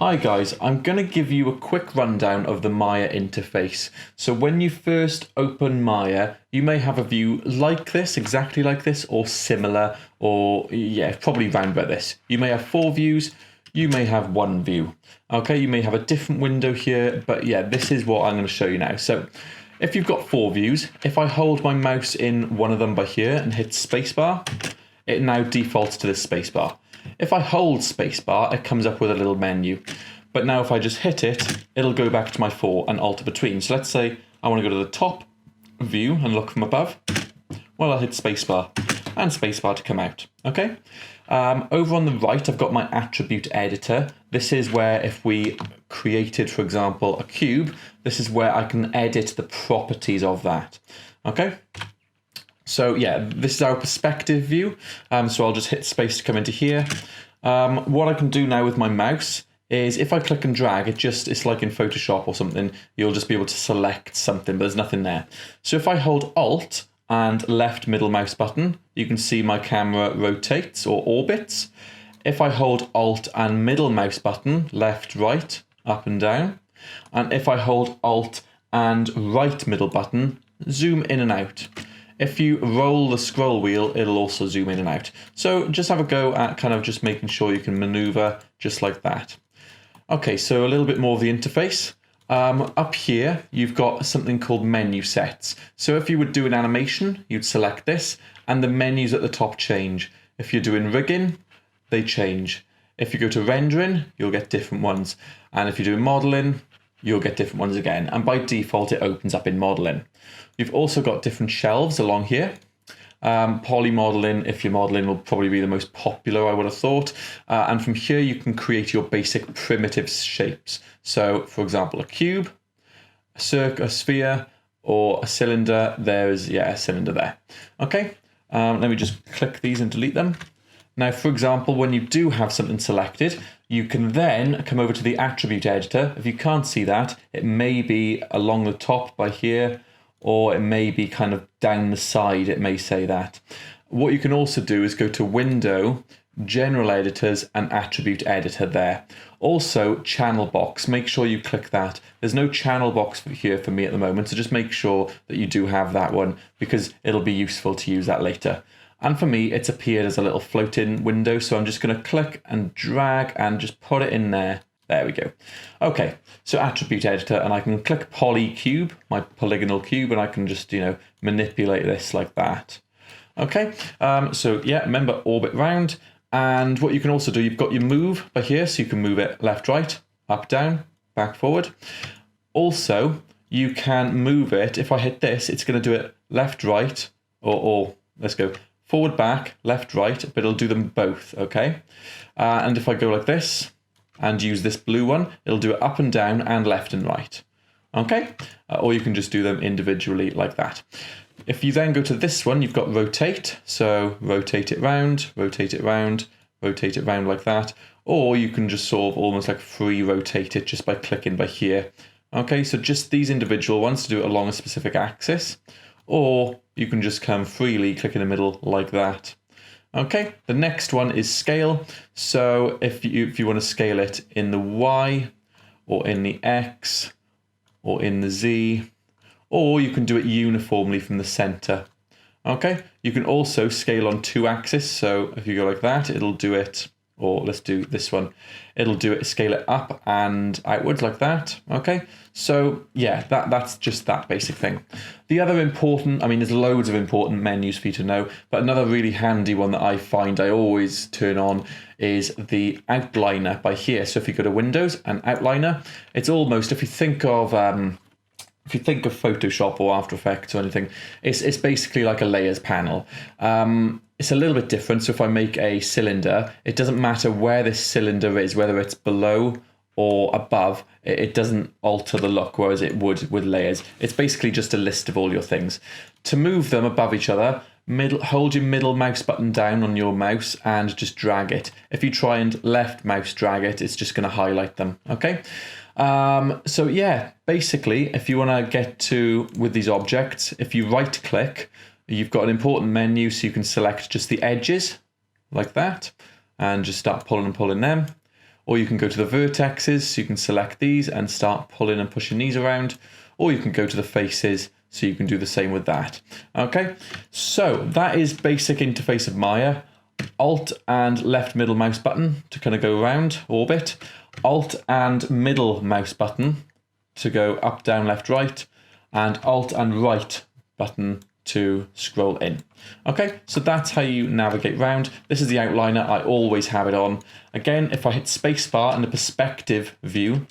Hi guys, I'm going to give you a quick rundown of the Maya interface. So when you first open Maya, you may have a view like this, exactly like this, or similar, or yeah, probably round about this. You may have 4 views, you may have 1 view. Okay, you may have a different window here, but yeah, this is what I'm going to show you now. So if you've got 4 views, if I hold my mouse in one of them by here and hit spacebar, it now defaults to this spacebar. If I hold spacebar, it comes up with a little menu. But now if I just hit it, it'll go back to my 4 and alter between. So let's say I want to go to the top view and look from above. Well, I'll hit spacebar and spacebar to come out. Okay. Over on the right, I've got my attribute editor. This is where if we created, for example, a cube, this is where I can edit the properties of that. Okay. So yeah, this is our perspective view. So I'll just hit space to come into here. What I can do now with my mouse is if I click and drag, it's like in Photoshop or something, you'll just be able to select something, but there's nothing there. So if I hold Alt and left middle mouse button, you can see my camera rotates or orbits. If I hold Alt and middle mouse button, left, right, up and down. And if I hold Alt and right middle button, zoom in and out. If you roll the scroll wheel, it'll also zoom in and out. So just have a go at kind of just making sure you can maneuver just like that. Okay, so a little bit more of the interface. Up here, you've got something called menu sets. So if you would do an animation, you'd select this, and the menus at the top change. If you're doing rigging, they change. If you go to rendering, you'll get different ones. And if you're doing modeling, you'll get different ones again. And by default, it opens up in modeling. You've also got different shelves along here. Poly modeling, if you're modeling, will probably be the most popular, I would have thought. And from here, you can create your basic primitive shapes. So, for example, a cube, a sphere, or a cylinder. There's, yeah, a cylinder there. Okay, let me just click these and delete them. Now, for example, when you do have something selected, you can then come over to the attribute editor. If you can't see that, it may be along the top by here, or it may be kind of down the side, it may say that. What you can also do is go to Window, General Editors, and Attribute Editor there. Also, Channel Box, make sure you click that. There's no channel box here for me at the moment, so just make sure that you do have that one, because it'll be useful to use that later. And for me, it's appeared as a little floating window, so I'm just going to click and drag and just put it in there. There we go. Okay, so attribute editor, and I can click poly cube, my polygonal cube, and I can just, manipulate this like that. Okay, so yeah, remember orbit round. And what you can also do, you've got your move by here, so you can move it left, right, up, down, back, forward. Also, you can move it, if I hit this, it's going to do it left, right, or let's go forward, back, left, right, but it'll do them both, okay? And if I go like this, and use this blue one, it'll do it up and down and left and right. Okay? Or you can just do them individually like that. If you then go to this one, you've got rotate. So rotate it round, rotate it round, rotate it round like that. Or you can just sort of almost like free rotate it just by clicking by here. Okay, so just these individual ones to do it along a specific axis. Or you can just come freely, click in the middle like that. Okay, the next one is scale. So if you want to scale it in the Y, or in the X, or in the Z, or you can do it uniformly from the center. Okay, you can also scale on 2 axes. So if you go like that, it'll do it, or let's do this one. It'll do it, scale it up and outwards like that. Okay, so yeah, that's just that basic thing. The other important, there's loads of important menus for you to know, but another really handy one that I find I always turn on is the outliner by here. So if you go to Windows and outliner, it's almost, if you think of Photoshop or After Effects or anything, it's basically like a layers panel. It's a little bit different. So if I make a cylinder, it doesn't matter where this cylinder is, whether it's below or above, it doesn't alter the look, whereas it would with layers. It's basically just a list of all your things. To move them above each other, hold your middle mouse button down on your mouse and just drag it. If you try and left mouse drag it, it's just going to highlight them. Okay. So yeah, basically, if you want to get to with these objects, if you right click, you've got an important menu, so you can select just the edges like that and just start pulling and pulling them. or you can go to the vertexes, so you can select these and start pulling and pushing these around, or you can go to the faces, so you can do the same with that. Okay, so that is basic interface of Maya. Alt and left middle mouse button to kind of go around orbit, Alt and middle mouse button to go up, down, left, right, and Alt and right button to scroll in. Okay, so that's how you navigate round. This is the outliner, I always have it on. Again, if I hit spacebar in the perspective view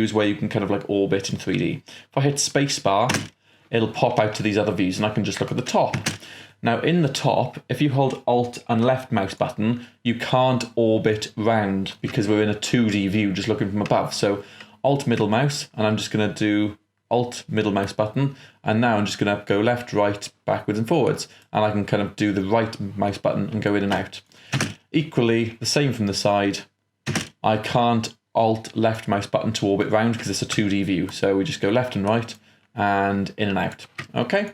is where you can kind of like orbit in 3D. If I hit spacebar, it'll pop out to these other views and I can just look at the top. Now in the top, if you hold Alt and left mouse button, you can't orbit round because we're in a 2D view just looking from above. So Alt middle mouse, and I'm just going to do Alt middle mouse button, and now I'm just going to go left, right, backwards and forwards, and I can kind of do the right mouse button and go in and out. Equally, the same from the side, I can't Alt left mouse button to orbit round because it's a 2D view, so we just go left and right and in and out. Okay.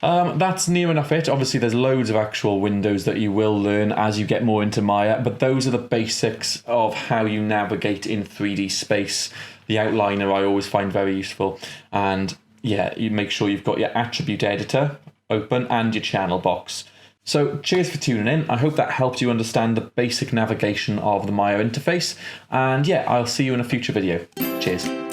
That's near enough it. Obviously, there's loads of actual windows that you will learn as you get more into Maya, but those are the basics of how you navigate in 3D space. The outliner I always find very useful. And yeah, you make sure you've got your attribute editor open and your channel box. So cheers for tuning in. I hope that helped you understand the basic navigation of the Maya interface. And yeah, I'll see you in a future video. Cheers.